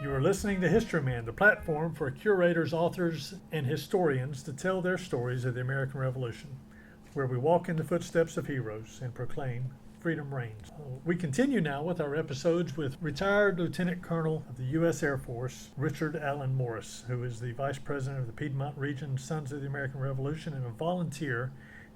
You are listening to Historyman, the platform for curators, authors, and historians to tell their stories of the American Revolution, where we walk in the footsteps of heroes and proclaim freedom reigns. We continue now with our episodes with retired Lieutenant Colonel of the U.S. Air Force, Richard Allen Morris, who is the Vice President of the Piedmont Region Sons of the American Revolution and a volunteer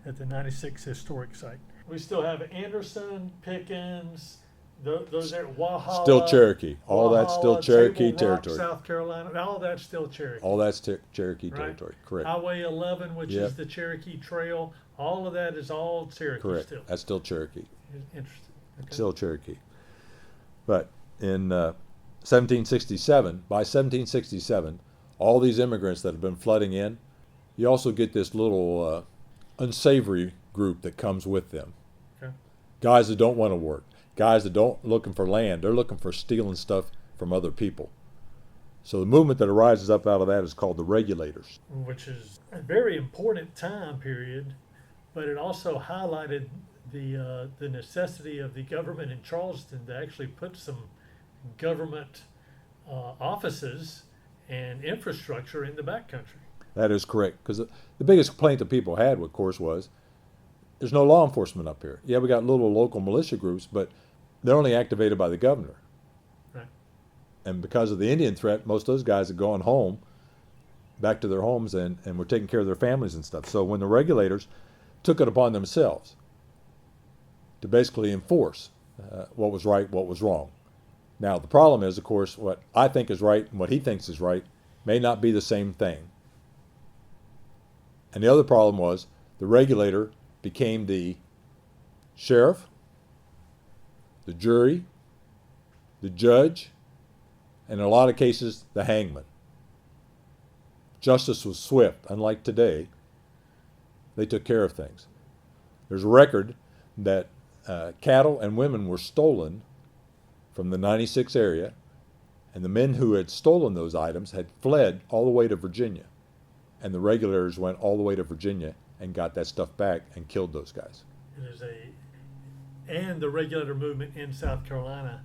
at the 96 Historic Site. We still have Anderson, Pickens, those are Walhalla. Still Cherokee. All that's still Walhalla, Cherokee Table Rock, territory. South Carolina. All that's still Cherokee. All that's Cherokee Right. territory. Correct. Highway 11, which Yep. is the Cherokee Trail. All of that is all Cherokee Correct. still. That's still Cherokee. Interesting. Okay. Still Cherokee. But in 1767, by 1767, all these immigrants that have been flooding in, you also get this little unsavory group that comes with them. Okay. Guys that don't want to work. Guys that don't looking for land. They're looking for stealing stuff from other people. So the movement that arises up out of that is called the Regulators. Which is a very important time period, but it also highlighted the necessity of the government in Charleston to actually put some government offices and infrastructure in the backcountry. That is correct. Because the biggest complaint that people had, of course, was there's no law enforcement up here. Yeah, we got little local militia groups, but they're only activated by the governor. Right. And because of the Indian threat, most of those guys had gone home, back to their homes, and were taking care of their families and stuff. So when the Regulators took it upon themselves to basically enforce what was right, what was wrong. Now, the problem is, of course, what I think is right and what he thinks is right may not be the same thing. And the other problem was the Regulator became the sheriff, the jury, the judge, and in a lot of cases, the hangman. Justice was swift. Unlike today, they took care of things. There's a record that cattle and women were stolen from the 96 area, and the men who had stolen those items had fled all the way to Virginia. And the Regulators went all the way to Virginia and got that stuff back and killed those guys. And the Regulator movement in South Carolina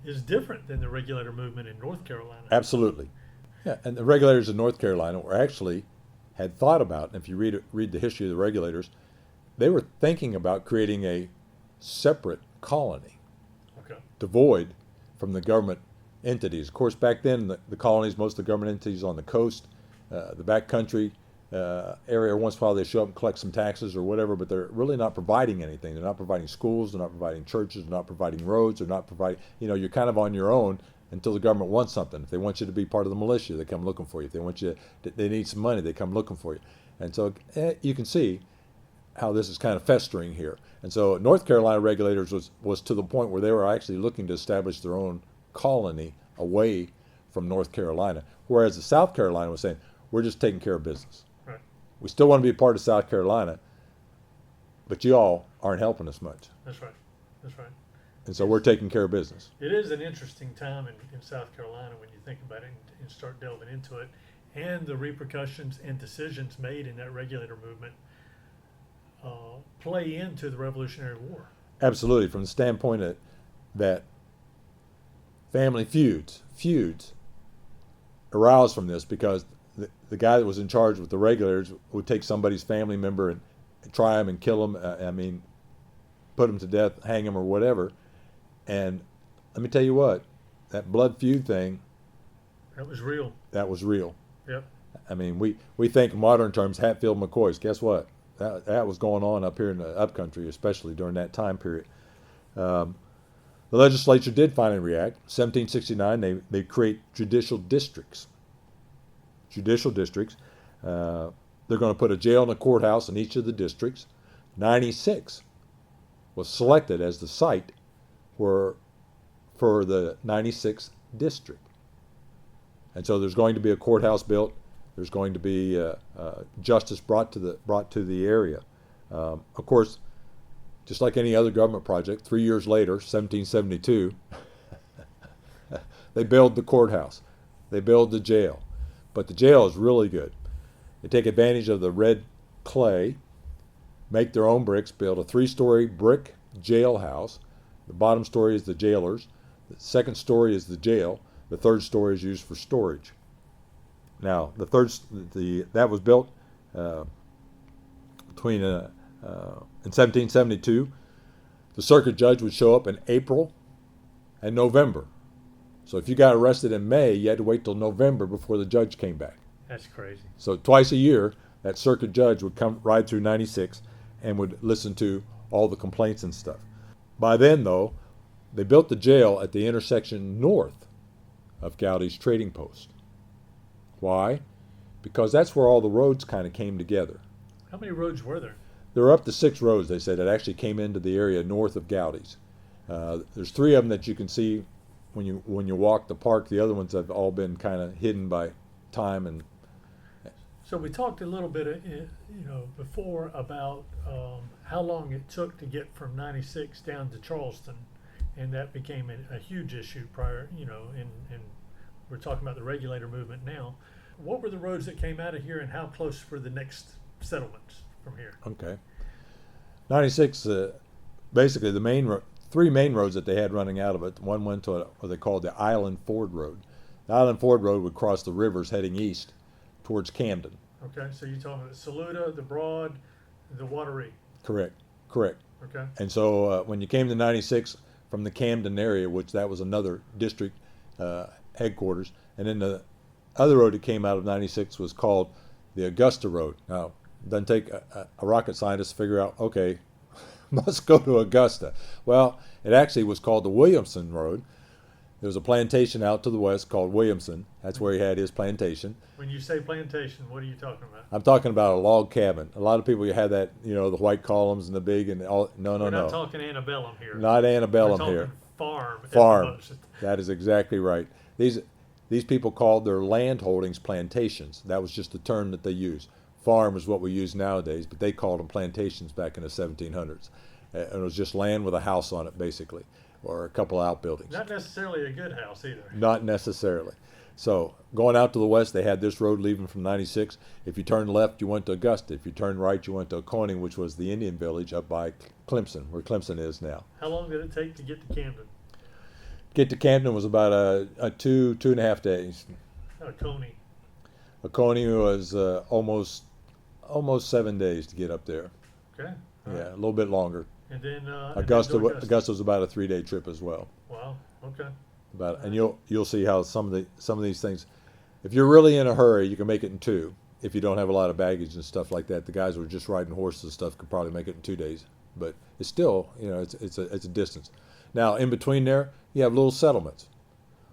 is different than the Regulator movement in North Carolina. Absolutely. Yeah, and the Regulators in North Carolina were actually had thought about, and if you read the history of the Regulators, they were thinking about creating a separate colony, Okay. devoid from the government entities. Of course, back then, the colonies, most of the government entities on the coast, the backcountry area, once in a while they show up and collect some taxes or whatever, but they're really not providing anything. They're not providing schools, they're not providing churches, they're not providing roads, they're not providing, you're kind of on your own until the government wants something. If they want you to be part of the militia, they come looking for you. If they want you, they need some money, they come looking for you. And so you can see how this is kind of festering here. And so North Carolina Regulators was to the point where they were actually looking to establish their own colony away from North Carolina, whereas the South Carolina was saying, we're just taking care of business. Right. We still want to be a part of South Carolina, but you all aren't helping us much. That's right. That's right. And so we're taking care of business. It is an interesting time in South Carolina when you think about it and start delving into it, and the repercussions and decisions made in that Regulator movement play into the Revolutionary War. Absolutely, from the standpoint that family feuds aroused from this, because the guy that was in charge with the Regulators would take somebody's family member and try him and kill him, put him to death, hang him or whatever. And let me tell you what, that blood feud thing, That was real. that was real. Yep. We think in modern terms Hatfield McCoys. Guess what? That was going on up here in the upcountry, especially during that time period. The legislature did finally react. 1769, they create judicial districts. They're going to put a jail and a courthouse in each of the districts. 96 was selected as the site for the 96th district. And so there's going to be a courthouse built. There's going to be justice brought to the area. Of course, just like any other government project, 3 years later, 1772, they build the courthouse. They build the jail. But the jail is really good. They take advantage of the red clay, make their own bricks, build a 3-story brick jailhouse, The bottom story is the jailers. The second story is the jail. The third story is used for storage. Now, that was built in 1772. The circuit judge would show up in April and November. So if you got arrested in May, you had to wait till November before the judge came back. That's crazy. So twice a year, that circuit judge would come ride through 96 and would listen to all the complaints and stuff. By then, though, they built the jail at the intersection north of Gowdy's trading post. Why? Because that's where all the roads kind of came together. How many roads were there? There were up to 6 roads, they said, that actually came into the area north of Gowdy's. There's 3 of them that you can see when you walk the park. The other ones have all been kind of hidden by time. And so we talked a little bit, before about how long it took to get from 96 down to Charleston, and that became a huge issue prior, and we're talking about the Regulator movement now. What were the roads that came out of here, and how close were the next settlements from here? Okay. 96, basically the 3 main roads that they had running out of it. One went to what they called the Island Ford Road. The Island Ford Road would cross the rivers heading east towards Camden. Okay, so you're talking about the Saluda, the Broad, the Wateree. Correct. Okay. And so when you came to 96 from the Camden area, which that was another district headquarters, and then the other road that came out of 96 was called the Augusta Road. Now, it doesn't take a rocket scientist to figure out, okay, must go to Augusta. Well, it actually was called the Williamson Road. There was a plantation out to the west called Williamson. That's where he had his plantation. When you say plantation, what are you talking about? I'm talking about a log cabin. A lot of people have that, the white columns and the big and all. No. We're not talking antebellum here. Not antebellum We're talking here. Farm. Farm. That is exactly right. These people called their land holdings plantations. That was just the term that they used. Farm is what we use nowadays, but they called them plantations back in the 1700s. And it was just land with a house on it, basically, or a couple outbuildings. Not necessarily a good house either. Not necessarily. So going out to the west, they had this road leaving from 96. If you turned left, you went to Augusta. If you turned right, you went to Oconee, which was the Indian village up by Clemson, where Clemson is now. How long did it take to get to Camden? Get to Camden was about a 2.5 days. Oconee. Oconee was almost 7 days to get up there. Okay. Yeah, a little bit longer. And then Augusta was about a 3-day trip as well. Wow. Okay. And you'll see how some of these things, if you're really in a hurry, you can make it in 2. If you don't have a lot of baggage and stuff like that, the guys who are just riding horses and stuff could probably make it in 2 days. But it's still, it's a distance. Now in between there, you have little settlements.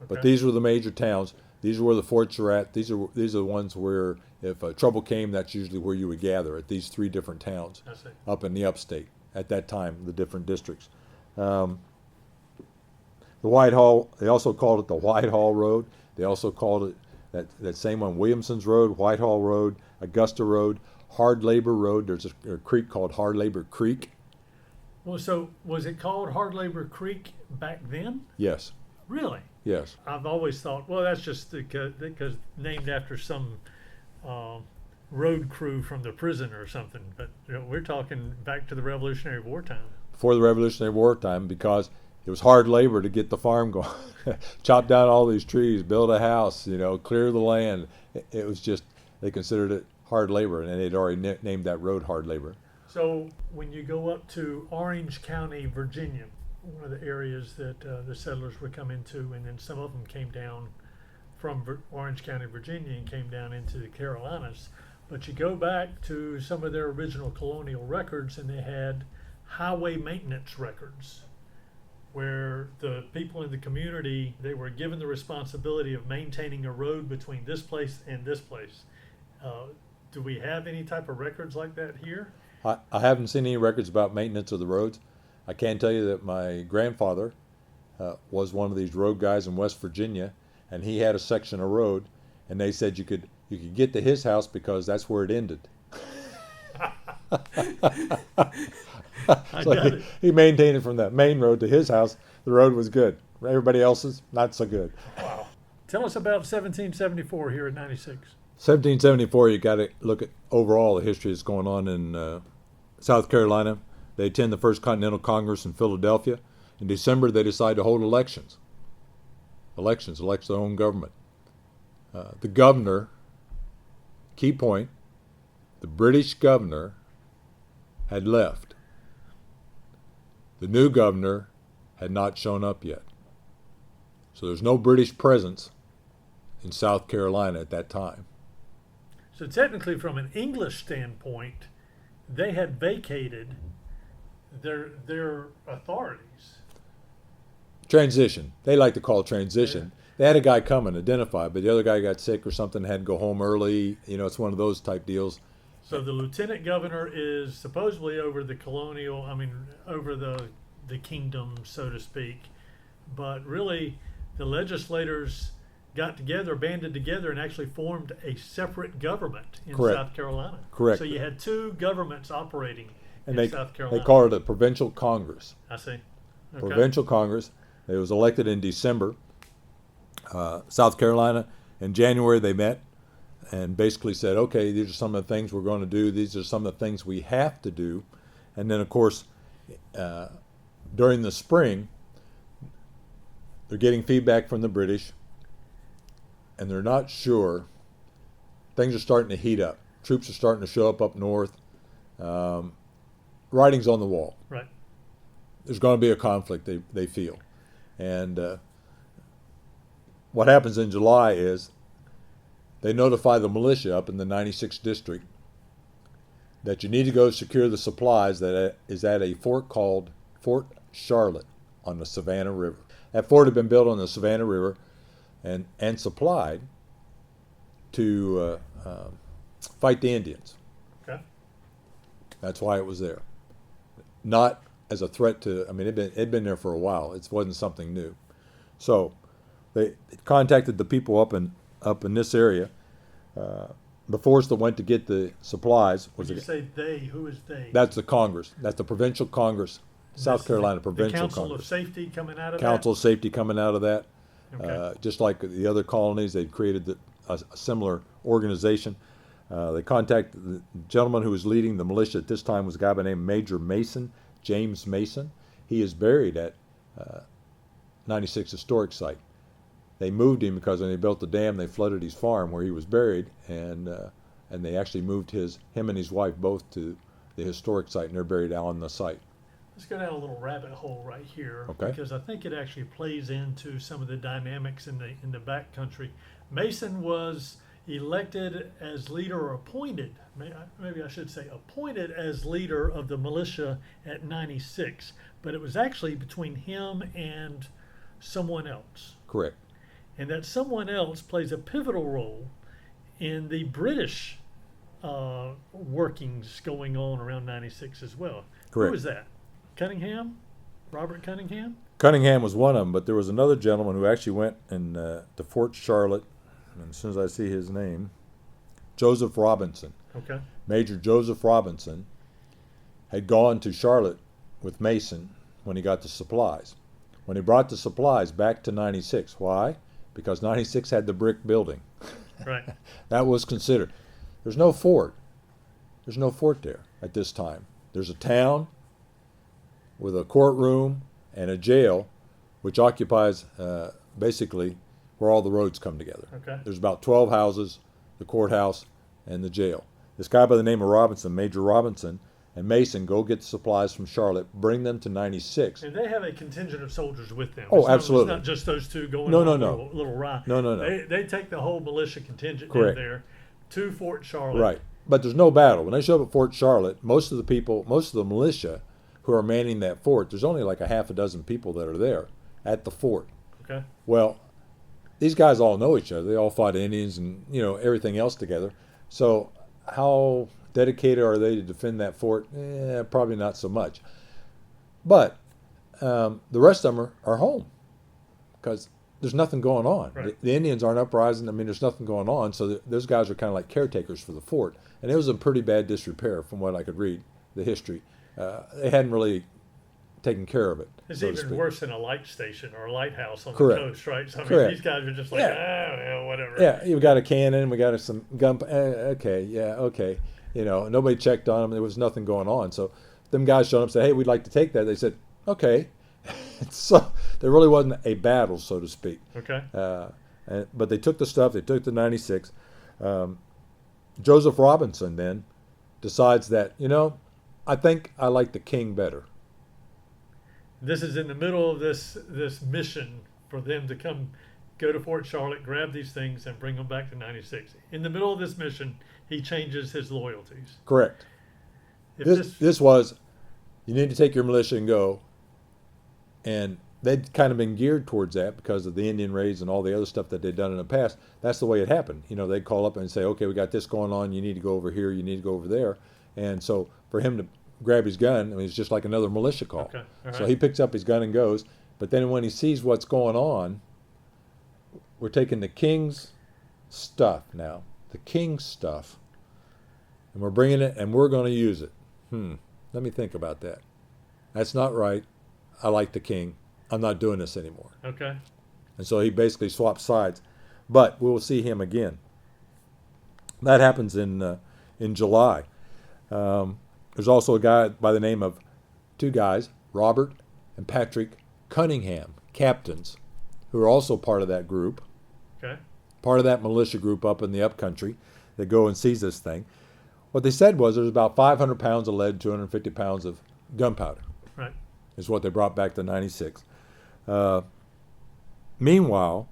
Okay. But these were the major towns. These are where the forts are at. These are the ones where if trouble came, that's usually where you would gather at these 3 different towns up in the upstate at that time, the different districts. The Whitehall, they also called it the Whitehall Road. They also called it that same one, Williamson's Road, Whitehall Road, Augusta Road, Hard Labor Road. There's a creek called Hard Labor Creek. Well, so was it called Hard Labor Creek back then? Yes. Really? Yes. I've always thought, well, that's just because named after some road crew from the prison or something. But we're talking back to the Revolutionary War time. Before the Revolutionary War time, because it was hard labor to get the farm going. Chop down all these trees, build a house, clear the land. It was just, they considered it hard labor, and they'd already named that road Hard Labor. So when you go up to Orange County, Virginia, one of the areas that the settlers would come into, and then some of them came down from Orange County, Virginia, and came down into the Carolinas. But you go back to some of their original colonial records, and they had highway maintenance records, where the people in the community, they were given the responsibility of maintaining a road between this place and this place. Do we have any type of records like that here? I haven't seen any records about maintenance of the roads. I can tell you that my grandfather was one of these road guys in West Virginia, and he had a section of road, and they said you could get to his house because that's where it ended. So he maintained it from the main road to his house. The road was good. Everybody else's, not so good. Wow. Tell us about 1774 here at 96. 1774, you got to look at overall the history that's going on in South Carolina. They attend the First Continental Congress in Philadelphia. In December, they decide to hold elections. Elect their own government. The governor, key point, the British governor had left. The new governor had not shown up yet. So there's no British presence in South Carolina at that time. So technically, from an English standpoint, they had vacated their authorities. Transition. They like to call it transition. Yeah. They had a guy come and identify, but the other guy got sick or something, had to go home early. You know, it's one of those type deals. So the lieutenant governor is supposedly over the over the kingdom, so to speak. But really, the legislators got together, banded together, and actually formed a separate government in Correct. South Carolina. Correct. So you had two governments operating and in South Carolina. They call it a provincial Congress. I see. Okay. Provincial Congress. It was elected in December. South Carolina, in January they met and basically said, okay, these are some of the things we're going to do. These are some of the things we have to do. And then, of course, during the spring, they're getting feedback from the British, and they're not sure. Things are starting to heat up. Troops are starting to show up north. Writing's on the wall. Right. There's going to be a conflict, they feel. And what happens in July is they notify the militia up in the 96th district that you need to go secure the supplies that is at a fort called Fort Charlotte on the Savannah River. That fort had been built on the Savannah River and supplied to fight the Indians. Okay. That's why it was there. Not as a threat to, it'd been there for a while. It wasn't something new. So they contacted the people up in this area. The force that went to get the supplies was. When you say they, who is they? That's the Congress. That's the Provincial Congress, South Carolina Provincial Congress. The Council of Safety coming out of that? Council of Safety coming out of that. Okay. Just like the other colonies, they created a similar organization. They contacted the gentleman who was leading the militia at this time was a guy by the name of Major Mason, James Mason. He is buried at 96 Historic Site. They moved him because when they built the dam, they flooded his farm where he was buried, and they actually moved him and his wife both to the historic site, and they're buried out on the site. Let's go down a little rabbit hole right here, Okay. because I think it actually plays into some of the dynamics in the back country. Mason was elected as leader, or appointed, maybe I should say appointed as leader of the militia at 96, but it was actually between him and someone else. Correct. And that someone else plays a pivotal role in the British workings going on around 96 as well. Correct. Who was that? Cunningham? Robert Cunningham? Cunningham was one of them, but there was another gentleman who actually went to Fort Charlotte, and as soon as I see his name, Joseph Robinson. Okay. Major Joseph Robinson had gone to Charlotte with Mason when he got the supplies. When he brought the supplies back to 96, why? Because 96 had the brick building. Right. That was considered. There's no fort. There's no fort there at this time. There's a town with a courtroom and a jail, which occupies basically where all the roads come together. Okay. There's about 12 houses, the courthouse, and the jail. This guy by the name of Robinson, Major Robinson, and Mason go get the supplies from Charlotte, bring them to 96. And they have a contingent of soldiers with them. Oh, absolutely. It's not just those two going No, on no, a no. little ride. No. They take the whole militia contingent Correct. in there to Fort Charlotte. Right. But there's no battle. When they show up at Fort Charlotte, most of the militia who are manning that fort, there's only like a half a dozen people that are there at the fort. Okay. Well, these guys all know each other. They all fought Indians and, everything else together. So how dedicated are they to defend that fort? Probably not so much. But the rest of them are home because there's nothing going on. Right. The Indians aren't uprising. There's nothing going on. So those guys are kind of like caretakers for the fort. And it was in pretty bad disrepair from what I could read, the history. They hadn't really taken care of it. It's so to even speak. worse than a light station or a lighthouse on Correct. the coast, right? So Correct. these guys are just like, whatever. Yeah, we got a cannon, we got some gun. Okay. Nobody checked on them. There was nothing going on. So them guys showed up and said, hey, we'd like to take that. They said, okay. So there really wasn't a battle, so to speak. Okay. But they took the stuff. They took the 96. Joseph Robinson then decides that, I think I like the king better. This is in the middle of this mission for them to go to Fort Charlotte, grab these things, and bring them back to 96. In the middle of this mission, he changes his loyalties. Correct. This was, you need to take your militia and go. And they'd kind of been geared towards that because of the Indian raids and all the other stuff that they'd done in the past. That's the way it happened. They'd call up and say, okay, we got this going on. You need to go over here. You need to go over there. And so for him to grab his gun, it's just like another militia call. Okay. All right. So he picks up his gun and goes. But then when he sees what's going on, we're taking the king's stuff now, the king's stuff, and we're bringing it and we're going to use it. Let me think about that. That's not right. I like the king. I'm not doing this anymore. Okay. And so he basically swaps sides. But we will see him again. That happens in July. There's also a guy by the name of two guys, Robert and Patrick Cunningham, captains, who are also part of that group. Okay. Part of that militia group up in the upcountry that go and seize this thing. What they said was there's about 500 pounds of lead, 250 pounds of gunpowder. Right. Is what they brought back to 96. Meanwhile,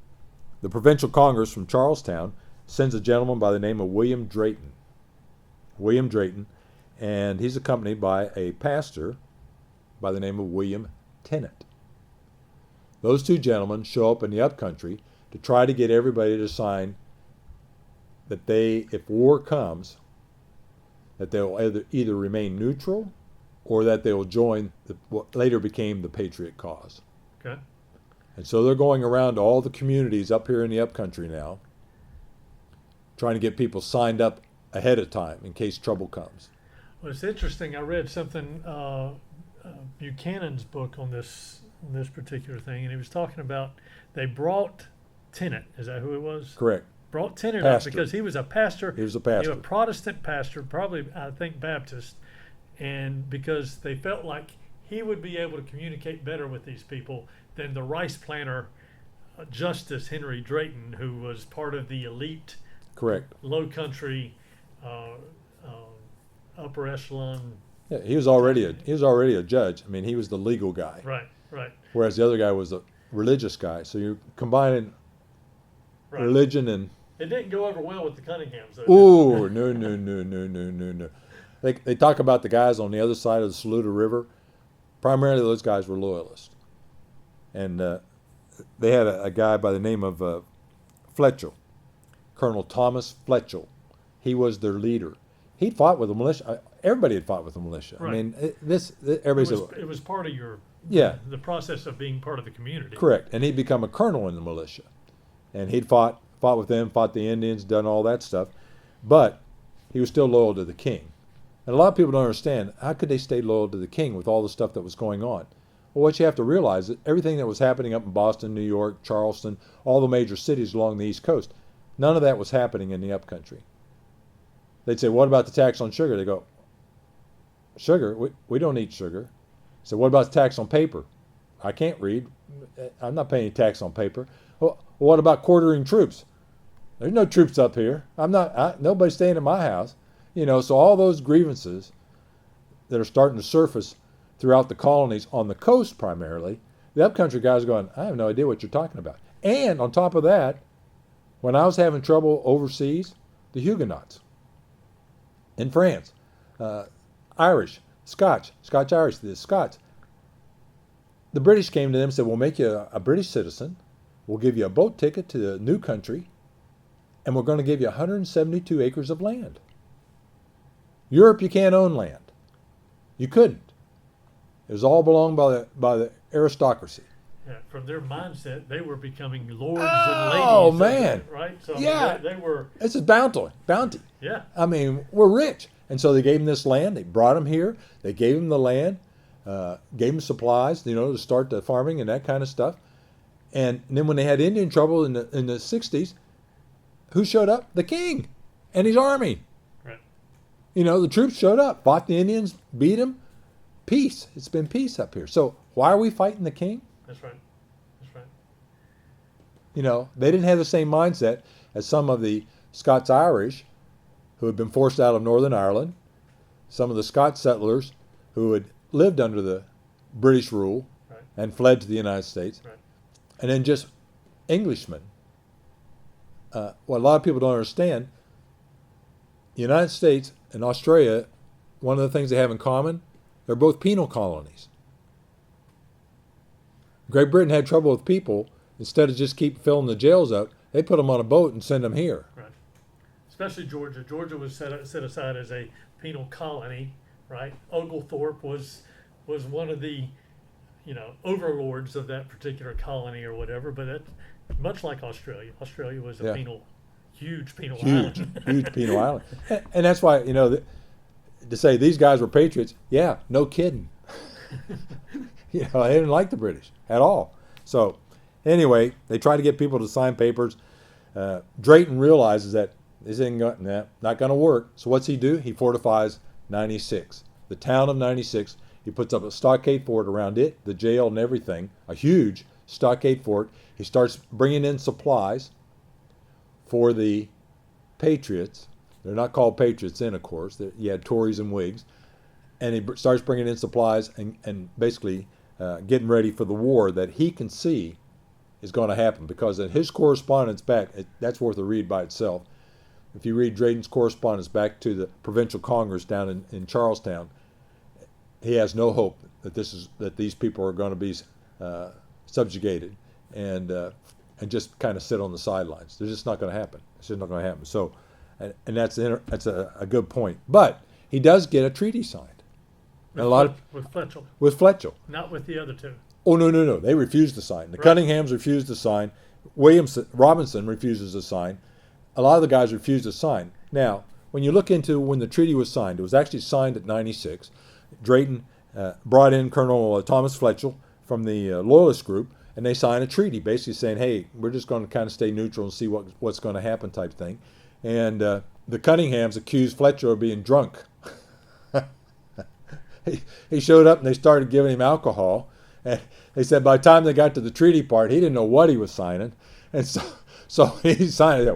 the provincial congress from Charlestown sends a gentleman by the name of William Drayton. William Drayton, and he's accompanied by a pastor by the name of William Tennant. Those two gentlemen show up in the upcountry to try to get everybody to sign that if war comes, that they'll either remain neutral or that they will join what later became the Patriot cause. Okay. And so they're going around to all the communities up here in the upcountry now, trying to get people signed up ahead of time in case trouble comes. Well, it's interesting. I read something, Buchanan's book on this particular thing, and he was talking about they brought Tennant. Is that who it was? Correct. Brought Tennant Pastor. up because he was a pastor. He was a pastor. He was a Protestant pastor, probably, I think, Baptist. And because they felt like he would be able to communicate better with these people than the rice planter, Justice Henry Drayton, who was part of the elite, Correct, low country, upper echelon. Yeah, he was already a judge. I mean, he was the legal guy. Right, right. Whereas the other guy was a religious guy. So you're combining Right. religion and It didn't go over well with the Cunninghams, though. ooh, no. They talk about the guys on the other side of the Saluda River. Primarily, those guys were loyalists, and they had a guy by the name of Fletchel, Colonel Thomas Fletchel. He was their leader. He'd fought with the militia. Everybody had fought with the militia. Right. I mean, everybody said, It was part of your yeah, the process of being part of the community. correct. And he'd become a colonel in the militia, and he'd fought with them, fought the Indians, done all that stuff, but he was still loyal to the king. And a lot of people don't understand, how could they stay loyal to the king with all the stuff that was going on? Well, what you have to realize is everything that was happening up in Boston, New York, Charleston, all the major cities along the East Coast, none of that was happening in the upcountry. They'd say, what about the tax on sugar? They go, sugar? We don't eat sugar. So what about the tax on paper? I can't read. I'm not paying tax on paper. Well, what about quartering troops? There's no troops up here. Nobody's staying in my house. So all those grievances that are starting to surface throughout the colonies on the coast primarily, the upcountry guys are going, I have no idea what you're talking about. And on top of that, when I was having trouble overseas, the Huguenots in France, Irish, Scotch-Irish, the Scots, the British came to them and said, we'll make you a British citizen, we'll give you a boat ticket to the new country, and we're going to give you 172 acres of land. Europe, you can't own land. You couldn't. It was all belonged by the aristocracy. Yeah, from their mindset, they were becoming lords Oh, and ladies. man. Right? So Yeah. they were. This is bounty. Yeah. I mean, we're rich. And so they gave them this land. They brought them here. They gave them the land, gave them supplies, to start the farming and that kind of stuff. And then when they had Indian trouble in the 60s, who showed up? The king and his army. Right. The troops showed up, fought the Indians, beat them. Peace. It's been peace up here. So why are we fighting the king? That's right. That's right. You know, they didn't have the same mindset as some of the Scots-Irish who had been forced out of Northern Ireland, some of the Scots settlers who had lived under the British rule Right. and fled to the United States, Right. and then just Englishmen. What a lot of people don't understand, the United States and Australia, one of the things they have in common, they're both penal colonies. Great Britain had trouble with people. Instead of just keep filling the jails up, they put them on a boat and send them here. Right. Especially Georgia. Georgia was set aside as a penal colony, right? Oglethorpe was one of the, overlords of that particular colony or whatever. But that, much like Australia, Australia was a huge penal island. Huge penal island. And that's why, to say these guys were patriots, yeah, no kidding. They didn't like the British at all. So anyway, they try to get people to sign papers. Drayton realizes that this ain't not going to work. So what's he do? He fortifies 96. The town of 96. He puts up a stockade fort around it, the jail and everything, a huge stockade fort. He starts bringing in supplies for the Patriots. They're not called Patriots then, of course. You had Tories and Whigs. And he starts bringing in supplies and basically getting ready for the war that he can see is going to happen. Because in his correspondence back, that's worth a read by itself. If you read Drayton's correspondence back to the provincial congress down in Charlestown, he has no hope that these people are going to be subjugated and just kind of sit on the sidelines. They're just not going to happen. It's just not going to happen. So, and that's a good point. But he does get a treaty signed. With Fletcher. With Fletcher. Not with the other two. Oh, no. They refused to sign. The Cunninghams refused to sign. Robinson refuses to sign. A lot of the guys refused to sign. Now, when you look into when the treaty was signed, it was actually signed at 96. Drayton brought in Colonel Thomas Fletcher from the Loyalist group, and they signed a treaty basically saying, hey, we're just going to kind of stay neutral and see what's going to happen type thing. And the Cunninghams accused Fletcher of being drunk. He showed up and they started giving him alcohol. And they said by the time they got to the treaty part, he didn't know what he was signing. And so he signed it.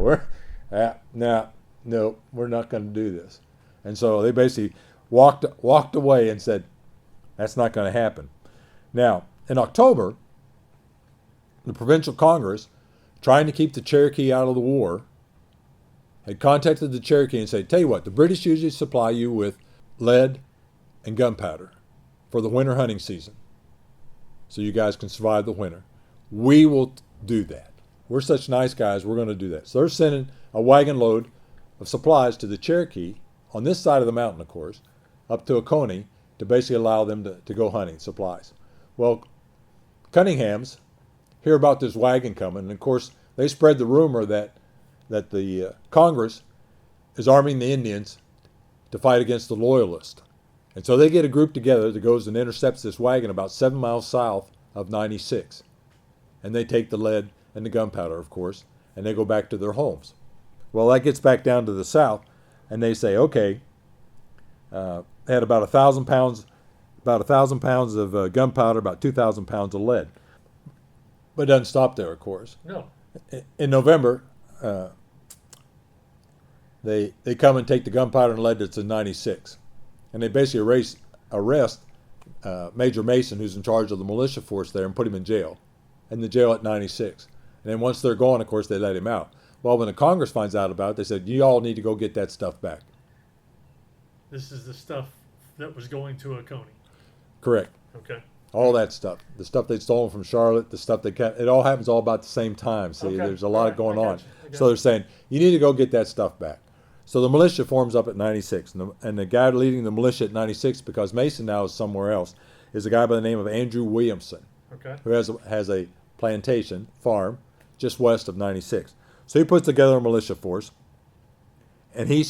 No, we're not going to do this. And so they basically walked away and said, that's not going to happen. Now, in October, the provincial congress, trying to keep the Cherokee out of the war, had contacted the Cherokee and said, tell you what, the British usually supply you with lead and gunpowder for the winter hunting season so you guys can survive the winter. We will do that. We're such nice guys, we're going to do that. So they're sending a wagon load of supplies to the Cherokee on this side of the mountain, of course, up to Oconee to basically allow them to go hunting supplies. Well, Cunninghams hear about this wagon coming, and of course they spread the rumor that the Congress is arming the Indians to fight against the Loyalists. And so they get a group together that goes and intercepts this wagon about 7 miles south of 96. And they take the lead and the gunpowder, of course, and they go back to their homes. Well, that gets back down to the south, and they say, okay, they had about 1,000 pounds of gunpowder, about 2,000 pounds of lead. But it doesn't stop there, of course. No. In November, they come and take the gunpowder and lead that's in 96. And they basically arrest Major Mason, who's in charge of the militia force there, and put him in jail. In the jail at 96. And then once they're gone, of course, they let him out. Well, when the Congress finds out about it, they said, you all need to go get that stuff back. This is the stuff that was going to Oconee. Correct. Okay. All that stuff. The stuff they'd stolen from Charlotte, the stuff they kept, it all happens all about the same time. See, Okay. There's a lot going on. So you. they're saying, you need to go get that stuff back. So the militia forms up at 96. And the guy leading the militia at 96, because Mason now is somewhere else, is a guy by the name of Andrew Williamson, Okay. who has a plantation, farm, just west of 96. So he puts together a militia force, and he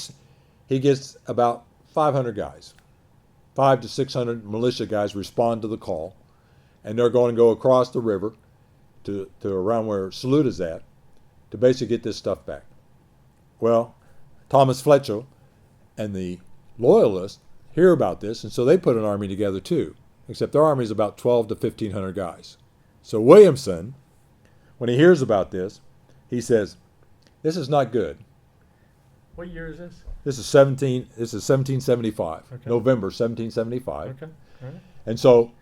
gets about 500 guys. 500 to 600 militia guys respond to the call, and they're going to go across the river to around where Salute is at to basically get this stuff back. Well, Thomas Fletcher and the Loyalists hear about this, and so they put an army together too, except their army is about 12 to 1,500 guys. So Williamson, when he hears about this, he says, "This is not good." What year is this? This is 1775, Okay. November 1775. Okay. All right. And so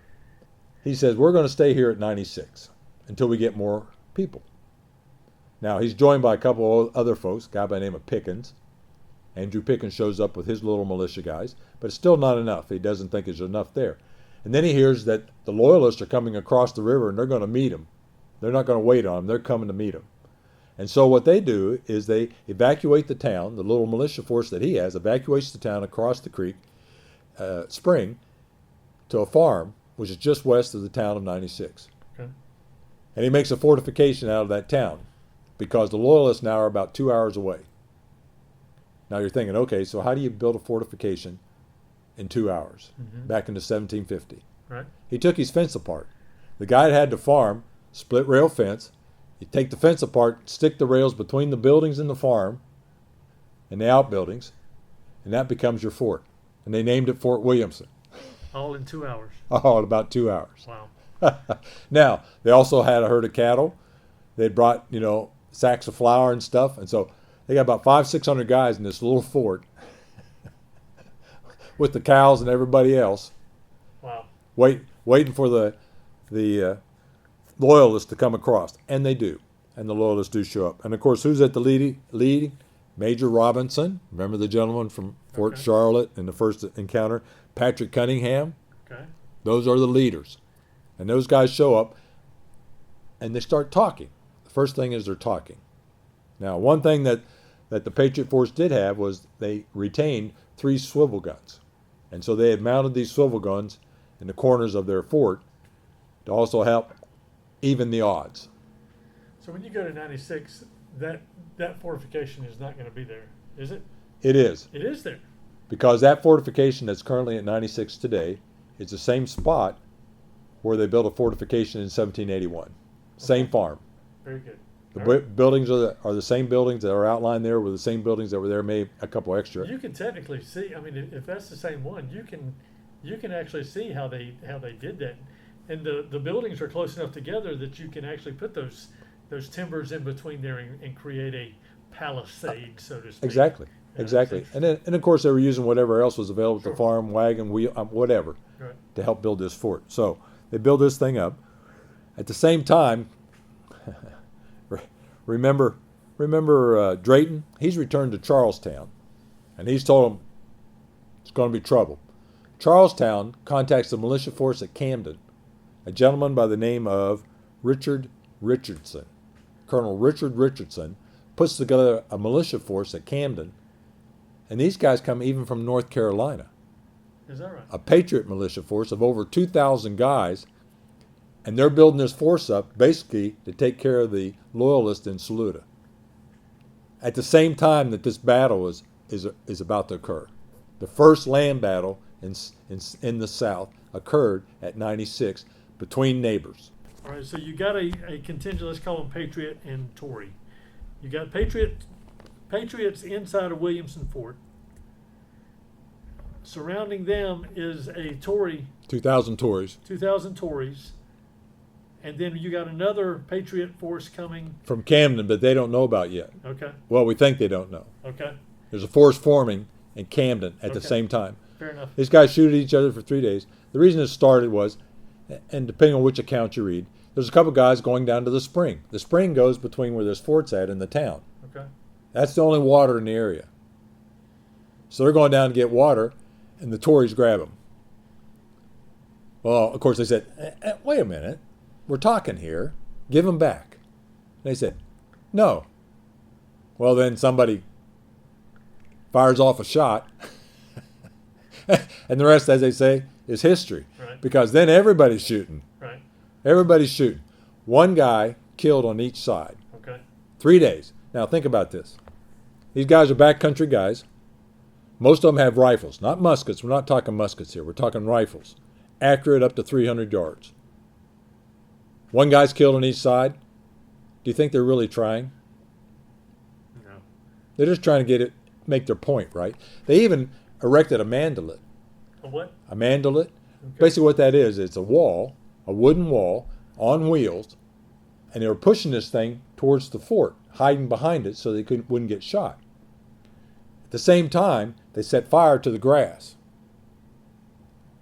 he says, "We're going to stay here at 96 until we get more people." Now, he's joined by a couple of other folks, a guy by the name of Pickens. Andrew Pickens shows up with his little militia guys, but it's still not enough. He doesn't think there's enough there. And then he hears that the Loyalists are coming across the river and they're going to meet him. They're not going to wait on him. They're coming to meet him. And so what they do is they evacuate the town. The little militia force that he has evacuates the town across the creek, spring, to a farm, which is just west of the town of 96. Okay. And he makes a fortification out of that town because the Loyalists now are about 2 hours away. Now you're thinking, okay, so how do you build a fortification in 2 hours? Mm-hmm. Back into 1750. Right. He took his fence apart. The guy that had the farm, split rail fence. You take the fence apart, stick the rails between the buildings in the farm and the outbuildings, and that becomes your fort. And they named it Fort Williamson. All in 2 hours. Oh, in about 2 hours. Wow. Now, they also had a herd of cattle. They'd brought, sacks of flour and stuff. And so they got about 500-600 guys in this little fort with the cows and everybody else. Wow. Waiting for the Loyalists to come across. And they do. And the Loyalists do show up. And, of course, who's at the leading? Major Robinson. Remember the gentleman from Fort Okay. Charlotte in the first encounter? Patrick Cunningham. Okay. Those are the leaders. And those guys show up, and they start talking. The first thing is they're talking. Now, one thing that the Patriot Force did have was they retained 3 swivel guns. And so they had mounted these swivel guns in the corners of their fort to also help even the odds. So when you go to 96, that fortification is not going to be there, is it? It is. It is there. Because that fortification that's currently at 96 today is the same spot where they built a fortification in 1781. Same farm. Very good. The buildings are the same buildings that are outlined there were the same buildings that were there, maybe a couple extra. You can technically see. I mean, if that's the same one, you can actually see how they did that, and the buildings are close enough together that you can actually put those timbers in between there and create a palisade, so to speak. Exactly. Yeah, Exactly. And of course they were using whatever else was available, Sure. the farm, wagon, wheel, whatever, Right. to help build this fort. So they build this thing up. At the same time, remember Drayton? He's returned to Charlestown, and he's told them it's going to be trouble. Charlestown contacts the militia force at Camden, a gentleman by the name of Richard Richardson. Colonel Richard Richardson puts together a militia force at Camden, and these guys come even from North Carolina. Is that right? A Patriot militia force of over 2,000 guys, and they're building this force up basically to take care of the Loyalists in Saluda. At the same time that this battle is about to occur. The first land battle in the South occurred at 96 between neighbors. All right. So you got a contingent. Let's call them Patriot and Tory. You got Patriots inside of Williamson Fort. Surrounding them is a Tory, 2,000 Tories 2,000 Tories, and then you got another Patriot force coming. from Camden, but they don't know about yet. Okay. Well, we think they don't know. Okay. There's a force forming in Camden at the Okay. same time. Fair enough. These guys shoot at each other for 3 days. The reason it started was, and depending on which account you read, there's a couple guys going down to the spring. The spring goes between where this fort's at and the town. Okay. That's the only water in the area. So they're going down to get water, and the Tories grab them. Well, of course, they said, wait a minute. We're talking here. Give them back. They said, no. Well, then somebody fires off a shot. And the rest, as they say, is history. Right. Because then everybody's shooting. Right. Everybody's shooting. One guy killed on each side. Okay. 3 days. Now think about this. These guys are backcountry guys. Most of them have rifles, not muskets. We're not talking muskets here. We're talking rifles. Accurate up to 300 yards. One guy's killed on each side. Do you think they're really trying? No. They're just trying to make their point, right? They even erected a mandolet. A what? A mandolet. Okay. Basically what that is, it's a wall, a wooden wall, on wheels, and they were pushing this thing towards the fort, hiding behind it so they wouldn't get shot. At the same time, they set fire to the grass.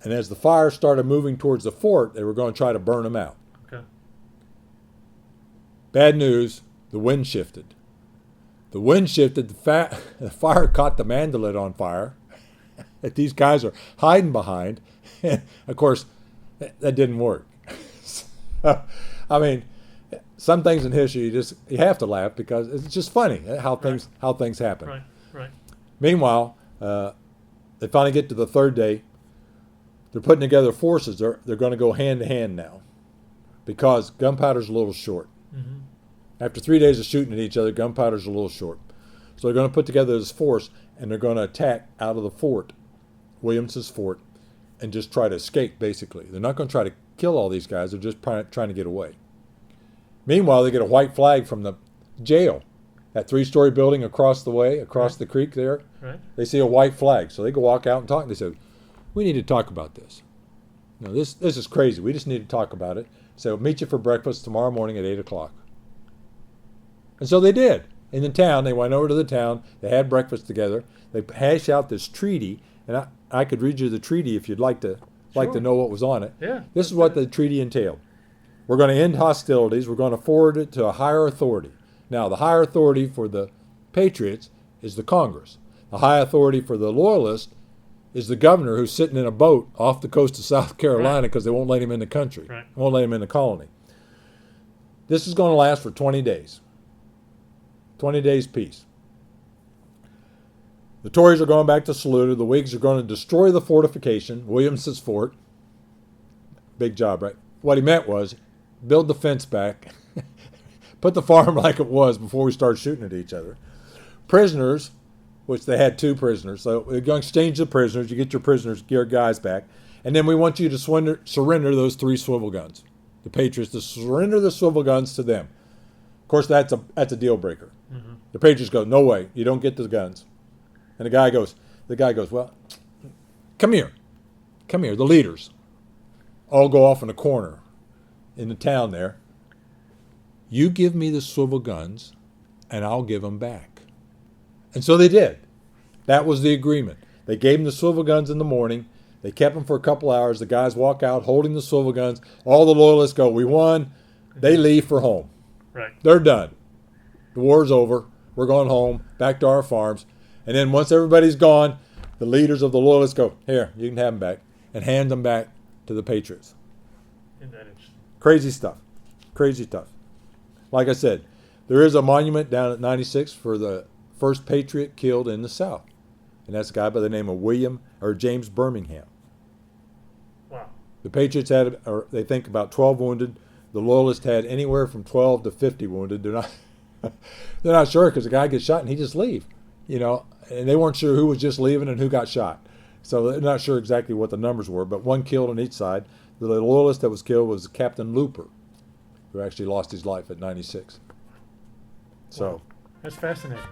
And as the fire started moving towards the fort, they were going to try to burn them out. Okay. Bad news, the wind shifted. The wind shifted, the fire caught the mandolin on fire that these guys are hiding behind. Of course, that didn't work. I mean, some things in history you have to laugh because it's just funny how things happen. Right, right. Meanwhile, they finally get to the third day. They're putting together forces. They're going to go hand to hand now because gunpowder's a little short. Mm-hmm. After 3 days of shooting at each other, gunpowder's a little short. So they're going to put together this force, and they're going to attack out of the fort, Williams's fort, and just try to escape, basically. They're not going to try to kill all these guys. They're just trying to get away. Meanwhile, they get a white flag from the jail. That 3-story building across the way, across the creek there, they see a white flag. So they go walk out and talk. They say, we need to talk about this. No, this is crazy. We just need to talk about it. So meet you for breakfast tomorrow morning at 8 o'clock. And so they did. In the town, they went over to the town. They had breakfast together. They hashed out this treaty. And I could read you the treaty if you'd like to know what was on it. Yeah. This is what the treaty entailed. We're going to end hostilities. We're going to forward it to a higher authority. Now, the higher authority for the Patriots is the Congress. The high authority for the Loyalists is the governor who's sitting in a boat off the coast of South Carolina because they won't let him in the country. Right. Won't let him in the colony. This is going to last for 20 days. 20 days peace. The Tories are going back to Saluda. The Whigs are going to destroy the fortification, Williams's fort. Big job, right? What he meant was build the fence back, put the farm like it was before we start shooting at each other. Prisoners, which they had 2 prisoners, so they're going to exchange the prisoners. You get your guys back, and then we want you to surrender those 3 swivel guns. The Patriots to surrender the swivel guns to them. Of course, that's a deal breaker. Mm-hmm. The Patriots go, no way, you don't get the guns. And the guy goes, well, come here. The leaders all go off in a corner in the town there. You give me the swivel guns, and I'll give them back. And so they did. That was the agreement. They gave them the swivel guns in the morning. They kept them for a couple hours. The guys walk out holding the swivel guns. All the Loyalists go, we won. They leave for home. Right. They're done. The war's over. We're going home, back to our farms. And then once everybody's gone, the leaders of the Loyalists go, here, you can have them back, and hand them back to the Patriots. Isn't that interesting? Crazy stuff. Crazy stuff. Like I said, there is a monument down at 96 for the first Patriot killed in the South. And that's a guy by the name of James Birmingham. Wow. The Patriots they think about 12 wounded. The Loyalists had anywhere from 12 to 50 wounded. They're not sure because the guy gets shot and he just leaves. And they weren't sure who was just leaving and who got shot. So they're not sure exactly what the numbers were, but 1 killed on each side. The Loyalist that was killed was Captain Looper, who actually lost his life at 96. So wow. That's fascinating.